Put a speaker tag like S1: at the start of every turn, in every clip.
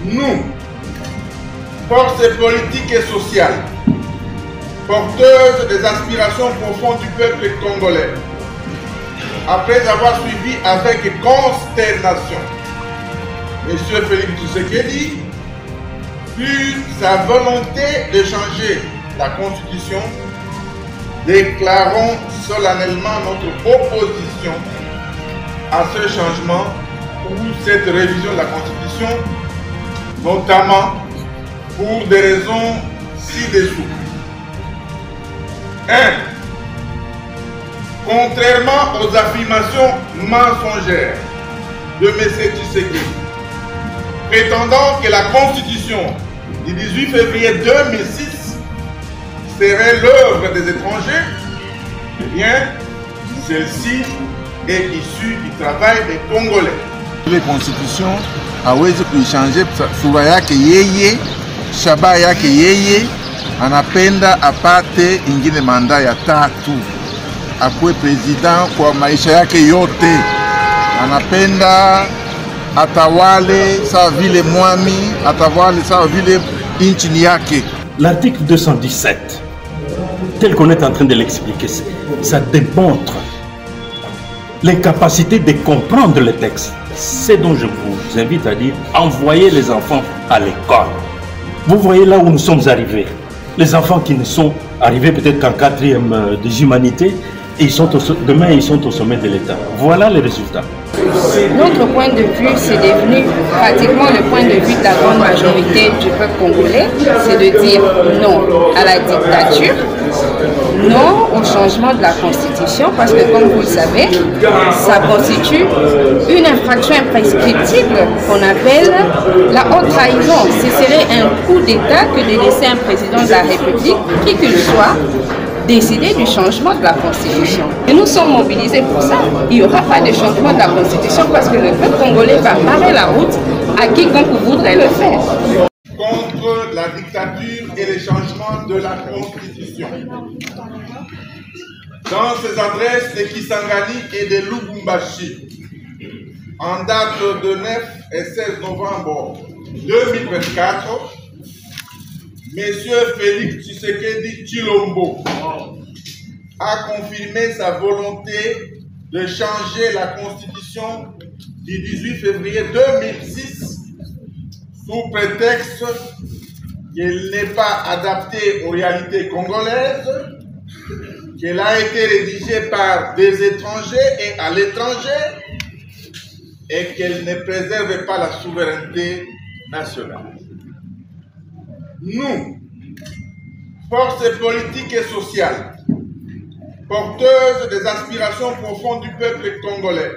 S1: Nous, forces politiques et sociales, porteuses des aspirations profondes du peuple congolais, après avoir suivi avec consternation M. Félix Tshisekedi sur sa volonté de changer la Constitution, déclarons solennellement notre opposition à ce changement ou cette révision de la Constitution, notamment pour des raisons ci-dessous. 1. Contrairement aux affirmations mensongères de M. Tshisekedi, prétendant que la Constitution du 18 février 2006 serait l'œuvre des étrangers, eh bien, celle-ci est issue du travail des Congolais.
S2: La Constitution hawezi kuichange sura yake yeye, shabaha yake yeye, anapenda apate ingine manda ya tatu, akuwe president kwa maisha yake yote, anapenda atawale sawa vile mwami, atawale sawa vile inchi yake.
S3: L'article 217, tel qu'on est en train de l'expliquer, ça démontre l'incapacité de comprendre le texte. C'est dont je vous invite à dire, envoyez les enfants à l'école. Vous voyez là où nous sommes arrivés. Les enfants qui nous sont arrivés peut-être qu'en 4e des humanités, et demain ils sont au sommet de l'État. Voilà les résultats.
S4: Notre point de vue, c'est devenu pratiquement le point de vue de la grande majorité du peuple congolais, c'est de dire non à la dictature, non au changement de la Constitution, parce que comme vous le savez, ça constitue une infraction imprescriptible qu'on appelle la haute trahison. Ce serait un coup d'État que de laisser un président de la République, qui qu'il soit, décider du changement de la Constitution. Et nous sommes mobilisés pour ça. Il n'y aura pas de changement de la Constitution parce que le peuple congolais va barrer la route à quiconque voudrait le faire.
S1: Contre la dictature et les changements de la Constitution. Dans ces adresses de Kisangani et de Lubumbashi, en date de 9 et 16 novembre 2024, Monsieur Félix Tshisekedi Tshilombo a confirmé sa volonté de changer la Constitution du 18 février 2006 sous prétexte qu'elle n'est pas adaptée aux réalités congolaises, qu'elle a été rédigée par des étrangers et à l'étranger et qu'elle ne préserve pas la souveraineté nationale. Nous, forces politiques et sociales, porteuses des aspirations profondes du peuple congolais,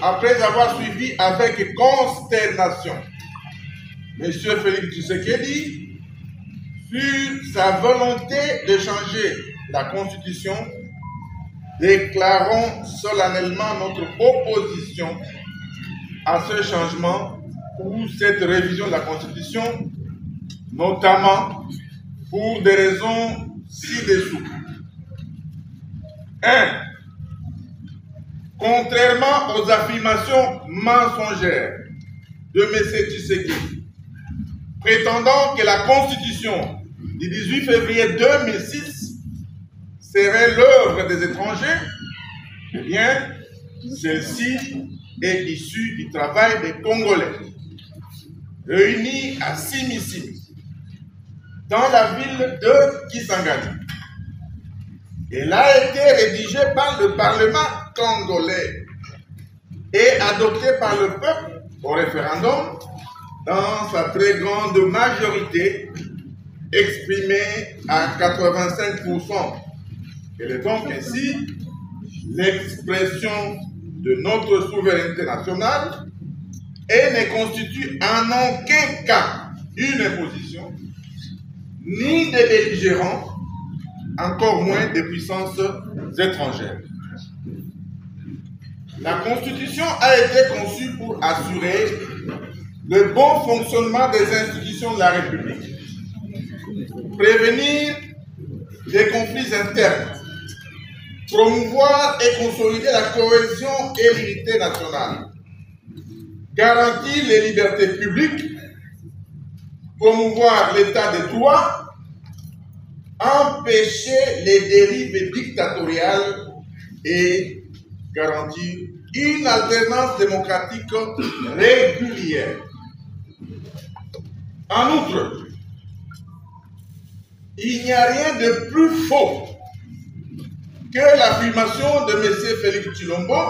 S1: après avoir suivi avec consternation M. Félix Tshisekedi sur sa volonté de changer la Constitution, déclarons solennellement notre opposition à ce changement ou cette révision de la Constitution, notamment pour des raisons ci-dessous. 1. Contrairement aux affirmations mensongères de M. Tshisekedi, prétendant que la Constitution du 18 février 2006 serait l'œuvre des étrangers, eh bien, celle-ci est issue du travail des Congolais, réunis à Simissimi, dans la ville de Kisangani. Elle a été rédigée par le Parlement congolais et adoptée par le peuple au référendum dans sa très grande majorité, exprimée à 85%. Elle est donc ainsi l'expression de notre souveraineté nationale et ne constitue en aucun cas une imposition, ni des belligérants, encore moins des puissances étrangères. La Constitution a été conçue pour assurer le bon fonctionnement des institutions de la République, prévenir les conflits internes, promouvoir et consolider la cohésion et l'unité nationale, garantir les libertés publiques, promouvoir l'état de droit, empêcher les dérives dictatoriales et garantir une alternance démocratique régulière. En outre, il n'y a rien de plus faux que l'affirmation de M. Félix Tshilombo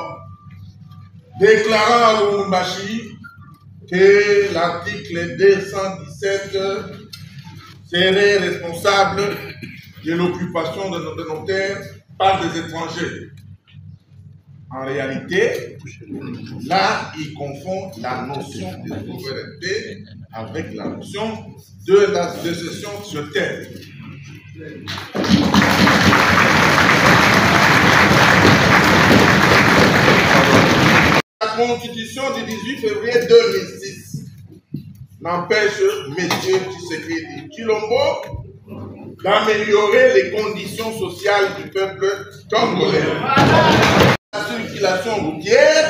S1: déclarant à Lubumbashi que l'article 217 serait responsable de l'occupation de nos terres par des étrangers. En réalité, là, il confond la notion de souveraineté avec la notion de la sécession sur terre. La Constitution du 18 février 2006 n'empêche M. Tshisekedi Tshilombo d'améliorer les conditions sociales du peuple congolais. La circulation routière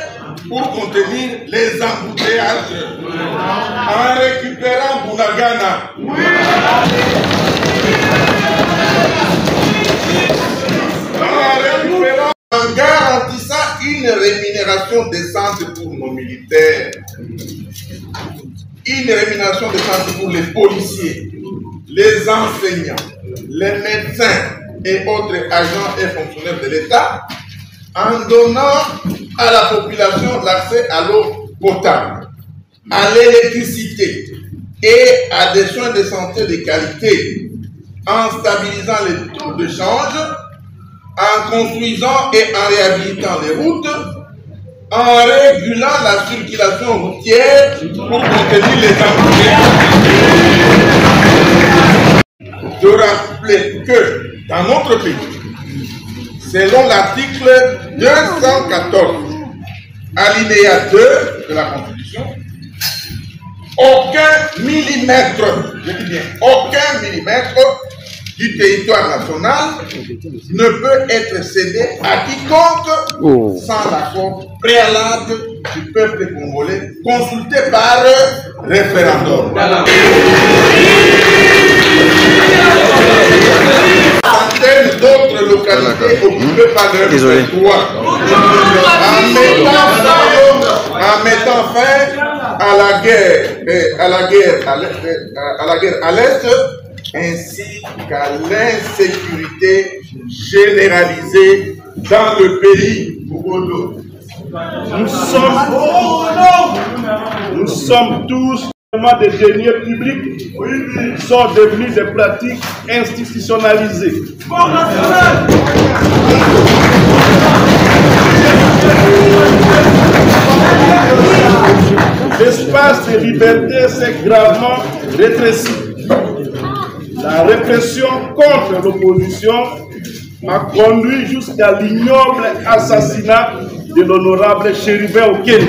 S1: pour contenir les embouteillages en récupérant Bunagana. En garantissant une rémunération décente pour nos militaires, une rémunération décente pour les policiers, les enseignants, les médecins et autres agents et fonctionnaires de l'État, en donnant à la population l'accès à l'eau potable, à l'électricité et à des soins de santé de qualité, en stabilisant les taux de change, en construisant et en réhabilitant les routes, en régulant la circulation routière pour contenir les embouteillages. Je rappelle que dans notre pays, selon l'article 214, alinéa 2 de la Constitution, aucun millimètre, je dis bien, aucun millimètre du territoire national ne peut être cédé à quiconque sans l'accord préalable du peuple congolais consulté par référendum. Centaines d'autres localités occupées par le territoire en mettant fin à la guerre à l'Est ainsi qu'à l'insécurité généralisée dans le pays.
S5: Nous sommes tous des deniers publics qui sont devenus des pratiques institutionnalisées. L'espace de liberté s'est gravement rétréci. La répression contre l'opposition a conduit jusqu'à l'ignoble assassinat de l'honorable Chérubin Okende.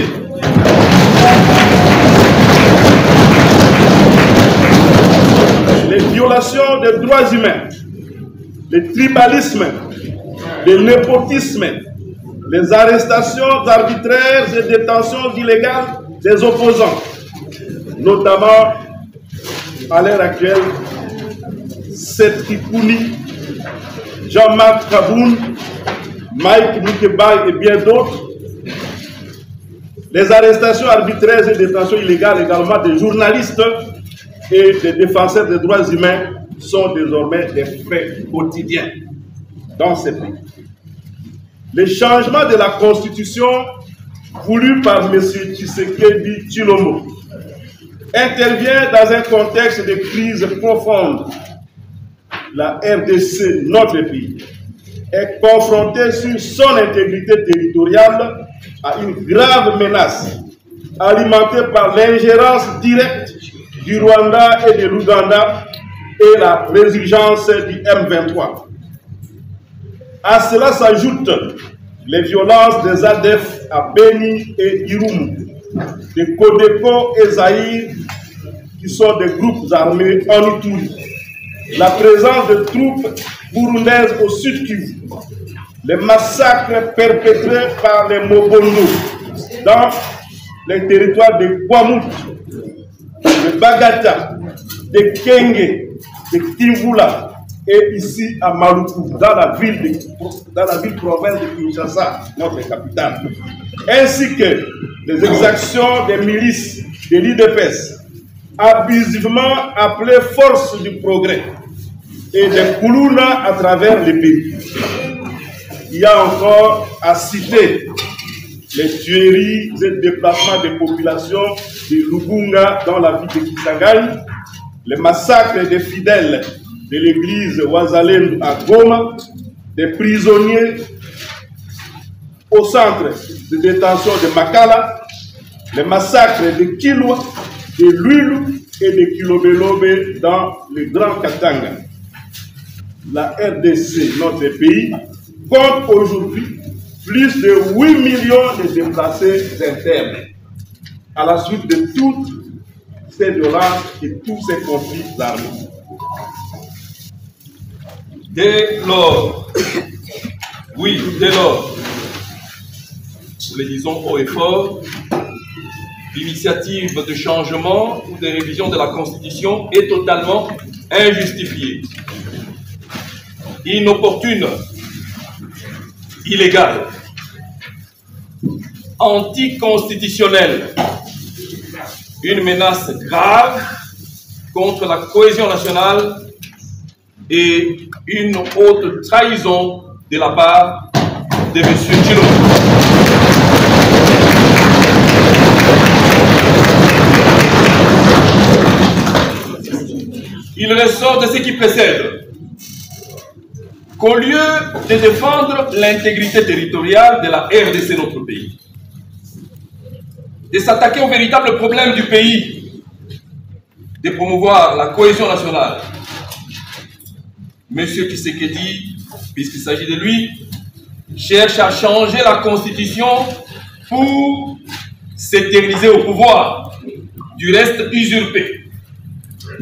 S5: Les violations des droits humains, le tribalisme, le népotisme, les arrestations arbitraires et détentions illégales des opposants, notamment à l'heure actuelle, Seth Kikouni, Jean-Marc Kaboun, Mike Mukeba et bien d'autres. Les arrestations arbitraires et détentions illégales également des journalistes et des défenseurs des droits humains sont désormais des faits quotidiens dans ces pays. Le changement de la constitution voulu par M. Tshisekedi Tshilombo intervient dans un contexte de crise profonde. La RDC, notre pays, est confrontée sur son intégrité territoriale à une grave menace alimentée par l'ingérence directe du Rwanda et de l'Ouganda et la résurgence du M23. À cela s'ajoutent les violences des ADF à Beni et Irumu, des Codeco et Zaïre, qui sont des groupes armés en Ituri, la présence de troupes burundaises au sud Kivu, les massacres perpétrés par les Mobondo dans les territoires de Kwamut, de Bagata, de Kenge, de Kimbula, et ici à Maluku, dans la ville province de Kinshasa, notre capitale, ainsi que les exactions des milices de l'IDPS, abusivement appelées forces du progrès, et des Koulouna à travers le pays. Il y a encore à citer les tueries et déplacements des populations de Lubunga dans la ville de Kisangani, les massacres des fidèles de l'église Wazalem à Goma, des prisonniers au centre de détention de Makala, les massacres de Kilwa, de Luilu et de Kilobelobe dans le Grand Katanga. La RDC, notre pays, compte aujourd'hui plus de 8 millions de déplacés internes à la suite de toutes ces violences et tous ces conflits armés.
S6: Dès lors, nous le disons haut et fort, l'initiative de changement ou de révision de la Constitution est totalement injustifiée, inopportune, illégale, anticonstitutionnelle, une menace grave contre la cohésion nationale et une haute trahison de la part de M. Tshilombo. Il ressort de ce qui précède qu'au lieu de défendre l'intégrité territoriale de la RDC, notre pays, de s'attaquer au véritable problème du pays, de promouvoir la cohésion nationale, M. Tshisekedi, puisqu'il s'agit de lui, cherche à changer la Constitution pour s'éterniser au pouvoir, du reste usurpé,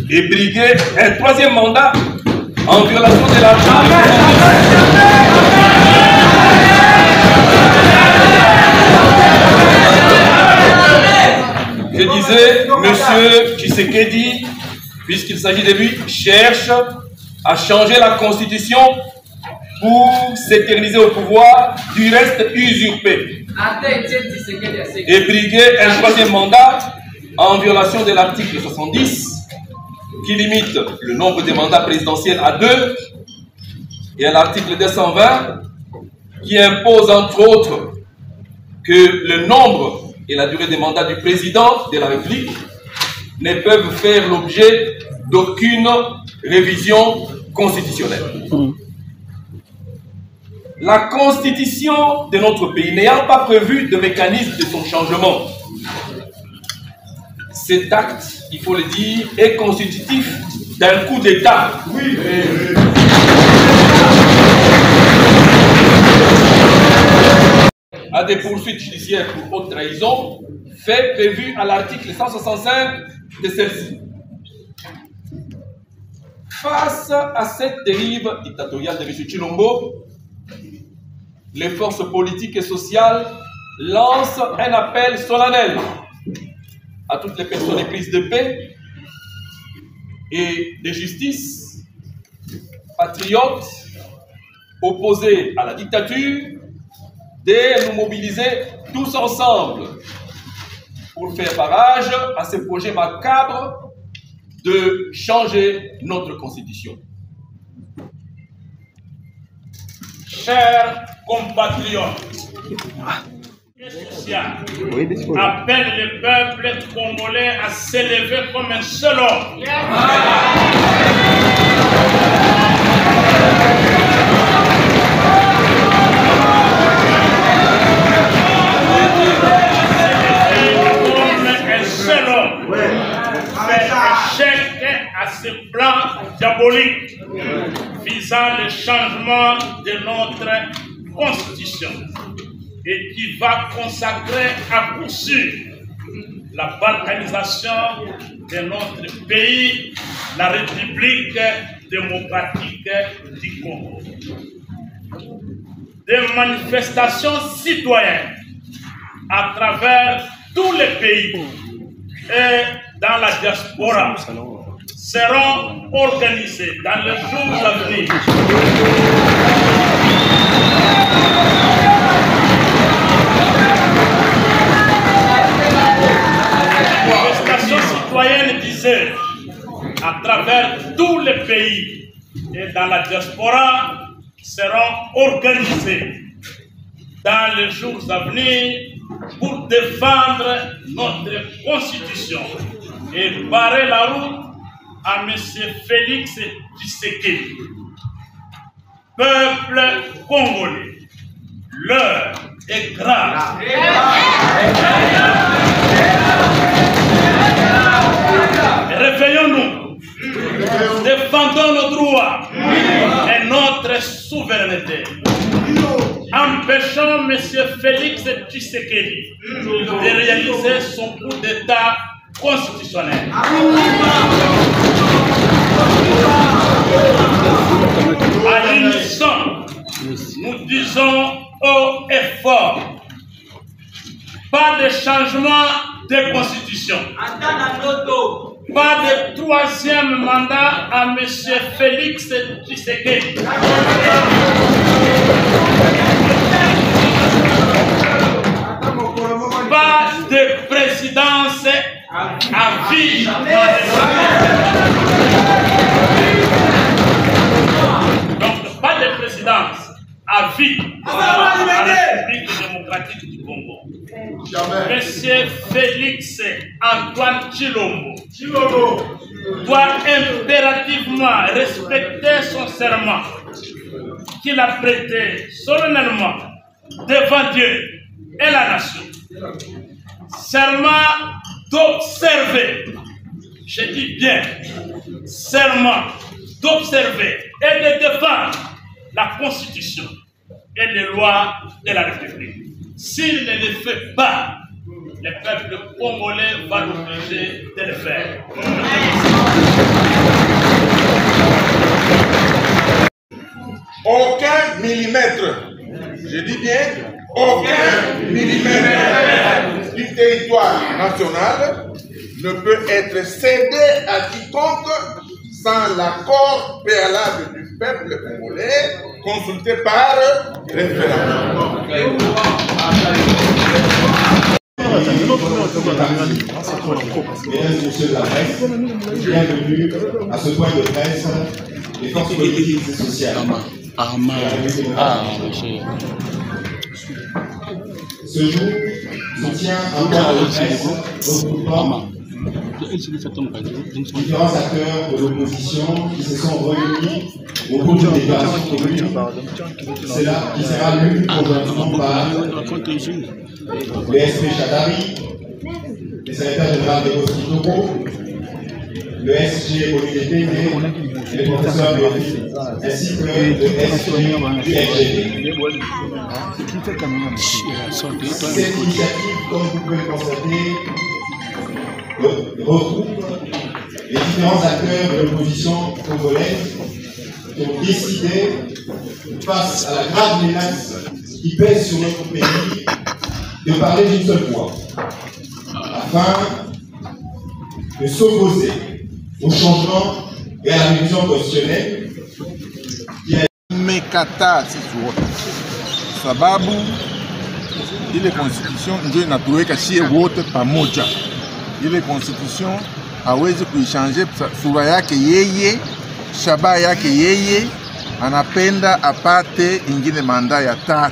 S6: et briguer un troisième mandat en violation de l'article. Je disais, M. Tshisekedi, puisqu'il s'agit de lui, cherche à changer la Constitution pour s'éterniser au pouvoir, du reste usurpé, et briguer un troisième mandat en violation de l'article 70 qui limite le nombre de mandats présidentiels à 2 et à l'article 220 qui impose entre autres que le nombre et la durée des mandats du président de la République ne peuvent faire l'objet d'aucune révision constitutionnelle. La constitution de notre pays n'ayant pas prévu de mécanisme de son changement, cet acte, il faut le dire, est constitutif d'un coup d'État. Oui. À des poursuites judiciaires pour haute trahison, fait prévu à l'article 165 de celle-ci. Face à cette dérive dictatoriale de M. Tshilombo, les forces politiques et sociales lancent un appel solennel à toutes les personnes éprises de paix et de justice, patriotes, opposés à la dictature, de nous mobiliser tous ensemble pour faire barrage à ce projet macabre de changer notre constitution.
S7: Chers compatriotes, appelle le peuple congolais à s'élever comme un seul homme. À ce plan diabolique visant le changement de notre constitution et qui va consacrer à coup sûr la balkanisation de notre pays, la République démocratique du Congo. Des manifestations citoyennes à travers tous les pays et dans la diaspora seront organisés dans les jours à venir. Manifestation citoyenne disait à travers tous les pays et dans la diaspora seront organisés dans les jours à venir pour défendre notre constitution et barrer la route à M. Félix Tshisekedi. Peuple congolais, l'heure est grave. Réveillons-nous, défendons nos droits et notre souveraineté. Empêchons M. Félix Tshisekedi de réaliser son coup d'État constitutionnel. À l'unisson, nous disons haut et fort, pas de changement de constitution, pas de troisième mandat à M. Félix Tshisekedi. Pas de présidence à vie. Donc, pas de présidence à vie dans la République démocratique du Congo. Monsieur Félix Antoine Tshilombo doit impérativement respecter son serment qu'il a prêté solennellement devant Dieu et la nation. Serment d'observer, je dis bien, serment d'observer et de défendre la Constitution et les lois de la République. S'il ne le fait pas, le peuple congolais va l'obliger de le faire.
S1: Aucun millimètre, je dis bien, aucun millimètre du territoire national ne peut être cédé à quiconque sans l'accord préalable du peuple congolais consulté par référendum.
S8: Mesdames et messieurs de la presse, bienvenue à ce point de presse des forces politiques et sociales. Ce jour se tient un point de presse regroupant différents acteurs de l'opposition qui se sont réunis au cours d'une déclaration commune. C'est là qui sera lu conjointement par le SP Chadari, le secrétaire général de Kitoko, le SG Olydépé et le professeur Béofi, ainsi que le SG du FGD. Cette initiative, comme vous pouvez le constater, regroupe les différents acteurs de l'opposition congolaise qui ont décidé, face à la grave menace qui pèse sur notre pays, de parler d'une seule voix, afin de s'opposer au changement et à la révision constitutionnelle qui a
S2: mekata sisi wote sababu ile constitution ndio inatuweka sie wote pamoja. Ile constitution hawezi kuichange sura yake yeye, shabaha yake yeye, anapenda apate ingine manda ya 3,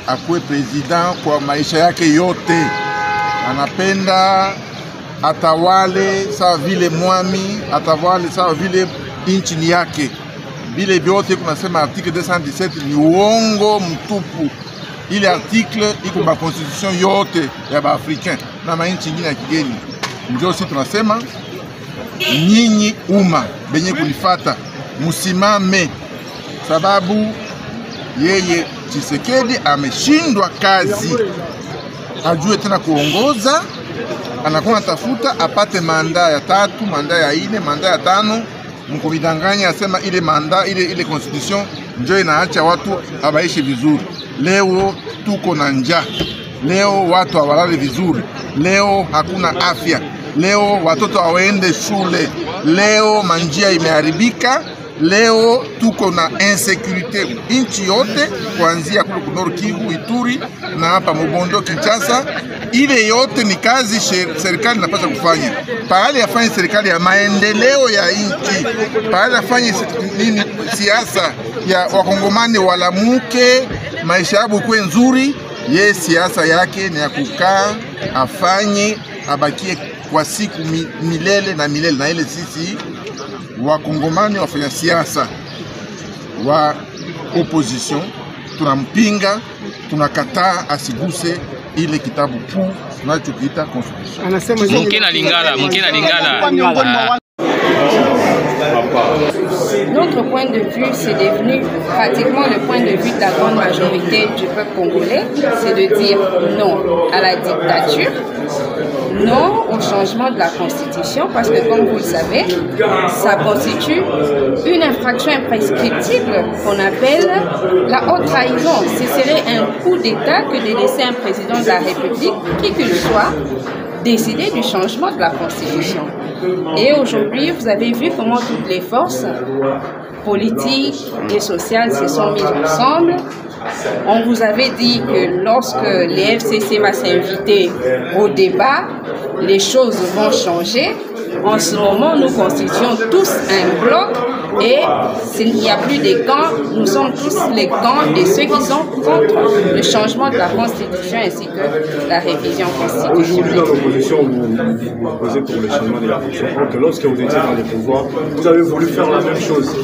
S2: akuwe president kwa maisha yake yote, anapenda atawale sawa vile mwami, atawale sawa vile nchi yake. Vile vyote kunasema article 217 ni uongo mtupu. Ile article iko ba constitution yote ya ba africain na mainchi nyingine ya kigeni. Ndio sisi tunasema nyinyi umma benye kunifata musimame, sababu yeye Tshisekedi ameshindwa kazi, ajue tena kuongoza, anakuwa tafuta apate manda ya 3, manda ya 4, manda ya 5. Mkubidanganya asema ile manda ile constitution ndio inaacha watu abaishi vizuri. Leo tuko na njaa, leo watu hawalali vizuri, leo hakuna afya, leo watoto hawaende shule, leo manjia imeharibika, leo tuko na insecurity nchi yote, kuanzia kule Nord Kivu, Ituri na hapa Mobondo, Kinshasa. Ile yote ni kazi serikali inapaswa kufanya. Pahali afanye serikali ya maendeleo ya nchi, pahali afanye nini siasa ya wakongomani walamuke, maisha yao kuwe nzuri. Ye siasa yake ni ya kukaa afanye abakie kwa siku milele na milele, na ile sisi wakongomani wafanya siasa wa opposition tunampinga, tunakataa asiguse ile kitabu kuu tunachokiita constitution.
S9: Anasema mkina lingala.
S4: Notre point de vue, c'est devenu pratiquement le point de vue de la grande majorité du peuple congolais, c'est de dire non à la dictature, non au changement de la constitution, parce que comme vous le savez, ça constitue une infraction imprescriptible qu'on appelle la haute trahison. Ce serait un coup d'État que de laisser un président de la République, qui qu'il soit, décider du changement de la Constitution. Et aujourd'hui, vous avez vu comment toutes les forces politiques et sociales se sont mises ensemble. On vous avait dit que lorsque les FCC va s'inviter au débat, les choses vont changer. En ce moment, nous constituons tous un bloc et s'il n'y a plus des camps, nous sommes tous les camps de ceux qui sont contre le changement de la Constitution ainsi que la révision constitutionnelle.
S10: Aujourd'hui, dans l'opposition, vous posez pour le changement de la Constitution, que lorsque vous étiez dans les pouvoirs, vous avez voulu faire la même chose.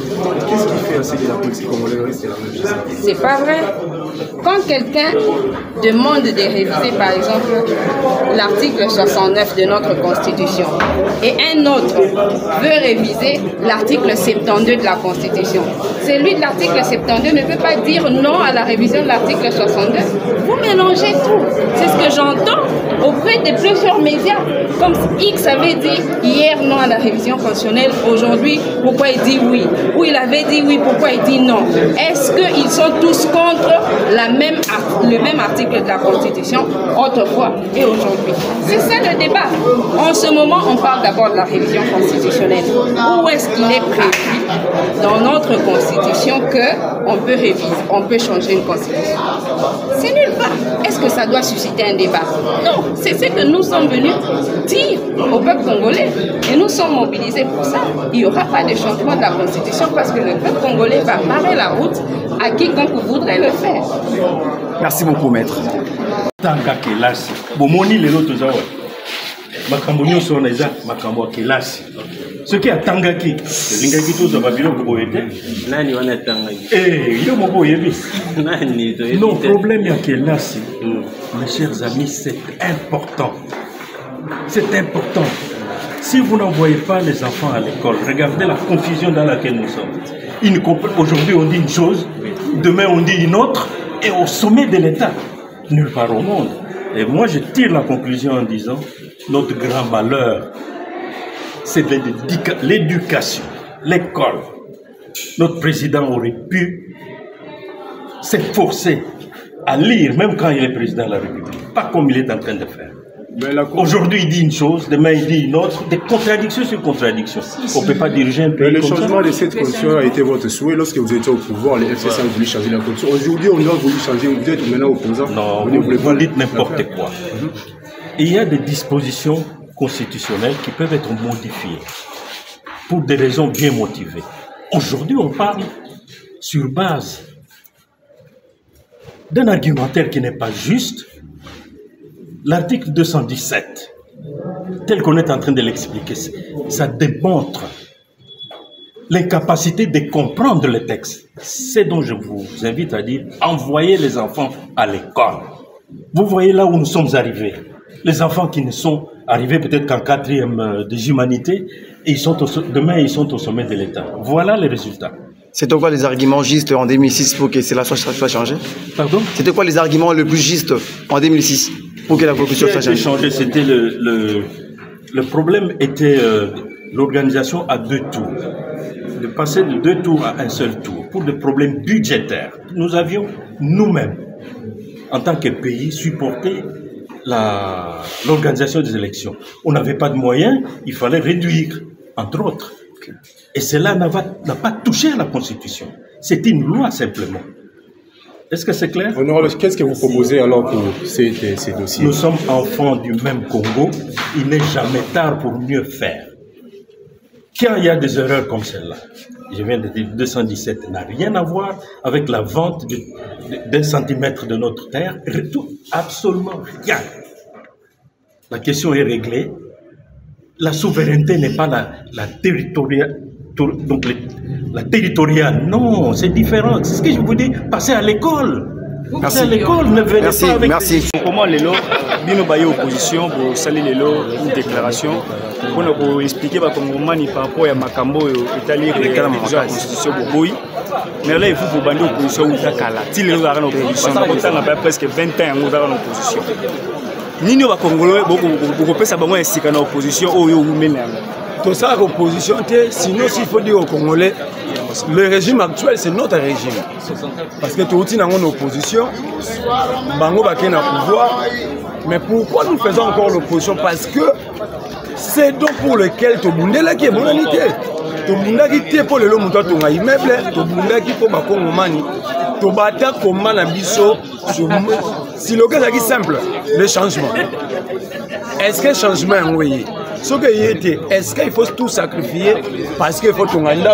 S10: Qu'est-ce qui fait ainsi que la politique congolaise reste la même chose?
S4: C'est pas vrai. Quand quelqu'un demande de réviser, par exemple, l'article 69 de notre Constitution, et un autre veut réviser l'article 72 de la Constitution, celui de l'article 72 ne peut pas dire non à la révision de l'article 62. Vous mélangez tout. C'est ce que j'entends auprès de plusieurs médias. Comme X avait dit hier non à la révision constitutionnelle, aujourd'hui, pourquoi il dit oui? Ou il avait dit oui, pourquoi il dit non? Est-ce qu'ils sont tous contre le même article de la Constitution autrefois et aujourd'hui? C'est ça le débat. En ce moment, on parle d'abord de la révision constitutionnelle. Où est-ce qu'il est prévu dans notre Constitution qu'on peut réviser, on peut changer une Constitution? C'est nulle part. Est-ce que ça doit susciter un débat? Non, c'est ce que nous sommes venus dire au peuple congolais et nous sommes mobilisés pour ça. Il n'y aura pas de changement de la Constitution parce que le peuple congolais va barrer la route à quiconque voudrait le faire.
S11: Merci beaucoup, maître.
S3: Tanga kelasi. Bomoni lelo tozawa. Makambo nyonso na eza makambo ya kelasi. Soki atangaki, lingaki toza babilo boyete.
S11: Nani wana tangaki?
S3: Yo moko yebi.
S11: Nani to yebi.
S3: Non, problème ya kelasi. Mes chers amis, c'est important. C'est important. Si vous n'envoyez pas les enfants à l'école, regardez la confusion dans laquelle nous sommes. Aujourd'hui, on dit une chose, demain, on dit une autre, et au sommet de l'État, nulle part au monde. Et moi, je tire la conclusion en disant, notre grand malheur, c'est l'éducation, l'école. Notre président aurait pu s'efforcer à lire, même quand il est président de la République, pas comme il est en train de faire. Aujourd'hui, il dit une chose, demain, il dit une autre, des contradictions sur contradictions. On ne peut pas diriger un pays.
S10: Le changement de cette constitution a été votre souhait lorsque vous étiez au pouvoir. Les FCC ont voulu changer la constitution. Aujourd'hui, on a voulu changer. Vous êtes maintenant opposant.
S3: Non, vous dites n'importe quoi. Il y a des dispositions constitutionnelles qui peuvent être modifiées pour des raisons bien motivées. Aujourd'hui, on parle sur base d'un argumentaire qui n'est pas juste. L'article 217, tel qu'on est en train de l'expliquer, ça démontre l'incapacité de comprendre le texte. C'est dont je vous invite à dire, envoyez les enfants à l'école. Vous voyez là où nous sommes arrivés. Les enfants qui ne sont arrivés peut-être qu'en 4e des humanités, et demain ils sont au sommet de l'État. Voilà les résultats.
S11: C'était quoi les arguments justes en 2006 pour que cela soit changé? Pardon? C'était quoi les arguments les plus justes en 2006 pour que la constitution soit changée?
S3: C'était le problème était l'organisation à 2 tours. De passer de 2 tours à un seul tour pour des problèmes budgétaires. Nous avions nous-mêmes en tant que pays, supporter l'organisation des élections. On n'avait pas de moyens, il fallait réduire, entre autres. Et cela n'a pas touché à la Constitution. C'est une loi simplement. Est-ce que c'est clair?
S10: Honorable, qu'est-ce que vous proposez alors pour ces dossiers?
S3: Nous sommes enfants du même Congo. Il n'est jamais tard pour mieux faire. Quand il y a des erreurs comme celle-là, je viens de dire 217 n'a rien à voir avec la vente d'un centimètre de notre terre. Absolument rien. La question est réglée. La souveraineté n'est pas la territoriale. Donc la territoriale, non, c'est différent. C'est ce que je vous dis, passez à l'école. Passez à l'école, ne venez pas avec...
S11: Merci.
S9: Comment les lots, bino baye opposition, pour saluer les lots, une déclaration, pour expliquer comment par rapport à Makambo et Italie, la constitution pour Boui. Mais là, il faut pour bander l'opposition ou Takala. Si les lots en opposition, on a presque 20 ans en opposition. Nino va Congolais, beaucoup de ça, on est en opposition, ou
S12: tout ça, l'opposition, sinon, s'il faut dire aux Congolais, le régime actuel, c'est notre régime. Parce que tout le monde est en opposition, Bango Baké n'a pouvoir. Mais pourquoi nous faisons encore l'opposition? Parce que c'est donc pour lequel tout le monde est là qui est bonne unité. Tout le monde qui est pour le monde qui est immeuble, tout le monde qui est pour le Congomani, tout le monde qui est pour le biso. Si le cas est simple, le changement. Est-ce que le changement est envoyé? Ce qui est, est-ce qu'il faut tout sacrifier parce qu'il faut tout gagner,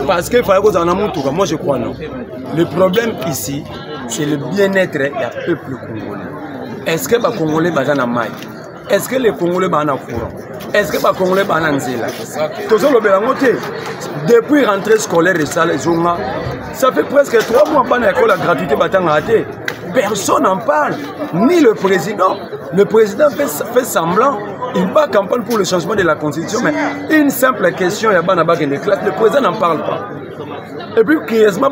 S12: parce qu'il faut que en amont tout? Moi je crois non. Le problème ici, c'est le bien-être du peuple congolais. Est-ce que les Congolais sont en maille? Est-ce que les Congolais sont en courant? Est-ce que les Congolais sont en zéla? Tout ça, depuis la rentrée scolaire, ça fait presque 3 mois que l'école a gratuité. Personne n'en parle, ni le président. Le président fait semblant. Il bat campagne pour le changement de la Constitution, mais une simple question, il y a des classes, le président n'en parle pas. Et puis, curieusement,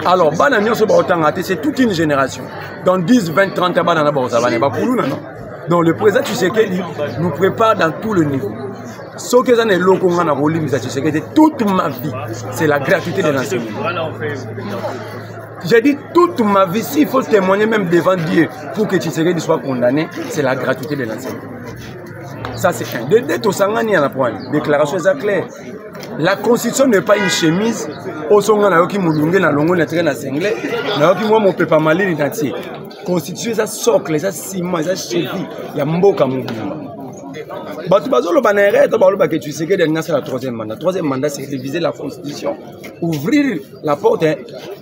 S12: alors, c'est toute une génération. Dans 10, 20, 30 ans, donc le président Tshisekedi nous prépare dans tout le niveau. Ce que j'ai toute ma vie, c'est la gratuité de l'enseignement. J'ai dit toute ma vie, s'il faut témoigner même devant Dieu pour que Tshisekedi soit condamné, c'est la gratuité de l'enseignement. Ça c'est un. Déclaration est claire. La Constitution n'est pas une chemise. Constitution, ça socle, ça ciment, ça cheville. Il y a mboka mobimba. Tu sais que c'est la troisième mandat. Le troisième mandat, c'est réviser la Constitution, ouvrir la porte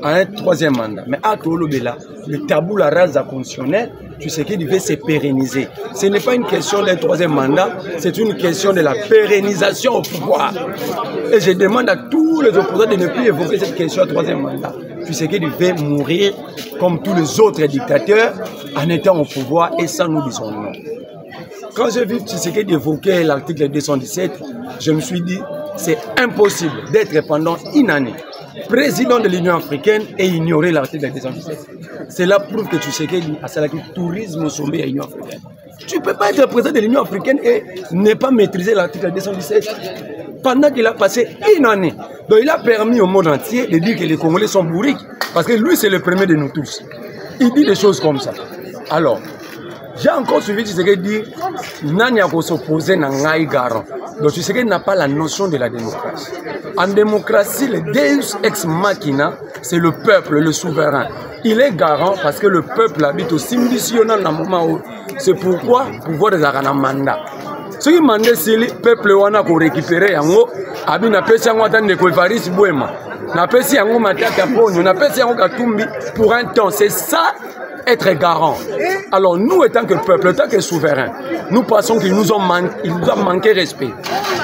S12: à un troisième mandat. Mais à Tolobela, le tabou, la race constitutionnelle, tu sais qu'il devait se pérenniser. Ce n'est pas une question d'un troisième mandat, c'est une question de la pérennisation au pouvoir. Et je demande à tous les opposants de ne plus évoquer cette question du troisième mandat. Tu sais qu'il devait mourir comme tous les autres dictateurs en étant au pouvoir et ça nous disons non. Quand j'ai vu Tshisekedi d'évoquer l'article 217, je me suis dit c'est impossible d'être pendant une année président de l'Union africaine et ignorer l'article 217. Cela prouve que Tshisekedi a le tourisme au sommet de l'Union africaine. Tu ne peux pas être président de l'Union africaine et ne pas maîtriser l'article 217 pendant qu'il a passé une année. Donc il a permis au monde entier de dire que les Congolais sont bourriques parce que lui c'est le premier de nous tous. Il dit des choses comme ça. Alors, j'ai encore suivi Tshisekedi dire Nani a s'opposer à Ngai Garon. Donc Tshisekedi n'a pas la notion de la démocratie. En démocratie, le Deus ex machina, c'est le peuple, le souverain. Il est garant parce que le peuple habite au symbitionnant dans le moment où. C'est pourquoi le pouvoir des mandat. Ce qui m'a dit, c'est le peuple qui a récupéré yango, abi na pesi yango atande ko Evariste Bouema. Na pesi yango Matata Ponyo, na pesi yango Katumbi pour un temps. C'est ça être garant. Alors nous, étant que peuple, étant que souverain, nous pensons qu'il nous a manqué respect.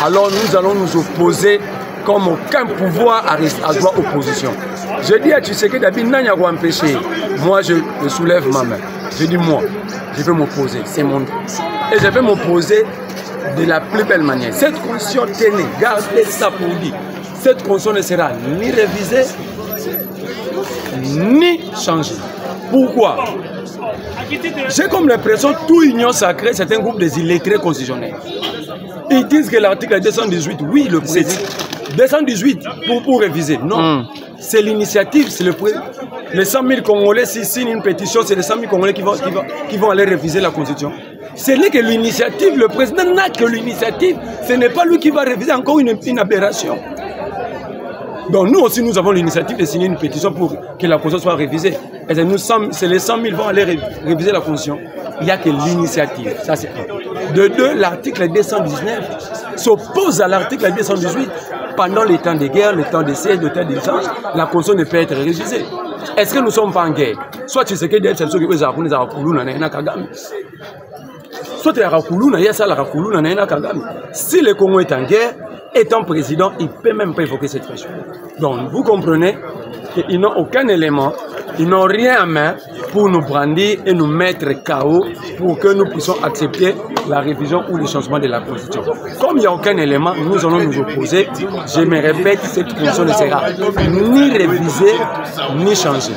S12: Alors nous allons nous opposer comme aucun pouvoir à droit opposition. Je dis à Tshisekedi Dabi Nanya va empêcher. Moi je soulève ma main. Je dis moi, je vais m'opposer. C'est mon droit. Et je vais m'opposer de la plus belle manière. Cette constitution, tenez, gardez ça pour dire. Cette constitution ne sera ni révisée, ni changée. Pourquoi? J'ai comme l'impression que toute union sacrée, c'est un groupe des illettrés constitutionnels. Ils disent que l'article 218, oui, le président. 218 pour réviser. Non. c'est l'initiative, c'est les 100 000 Congolais, s'ils signent une pétition, c'est les 100 000 Congolais qui vont aller réviser la Constitution. Ce n'est que l'initiative, le président n'a que l'initiative, ce n'est pas lui qui va réviser encore une aberration. Donc nous aussi, nous avons l'initiative de signer une pétition pour que la Constitution soit révisée. Et c'est les 100 000 qui vont aller réviser la Constitution. Il n'y a que l'initiative, ça c'est un. De deux, l'article 219 s'oppose à l'article 218. Pendant les temps de guerre, le temps de siège, le temps d'échange, la Constitution ne peut être révisée. Est-ce que nous sommes pas en guerre? Soit tu sais que des personnes qui ont si le Congo est en guerre, étant président, il ne peut même pas évoquer cette question. Donc, vous comprenez qu'ils n'ont aucun élément, ils n'ont rien à main pour nous brandir et nous mettre KO pour que nous puissions accepter la révision ou le changement de la Constitution. Comme il n'y a aucun élément, nous allons nous opposer. Je me répète, cette Constitution ne sera ni révisée, ni changée.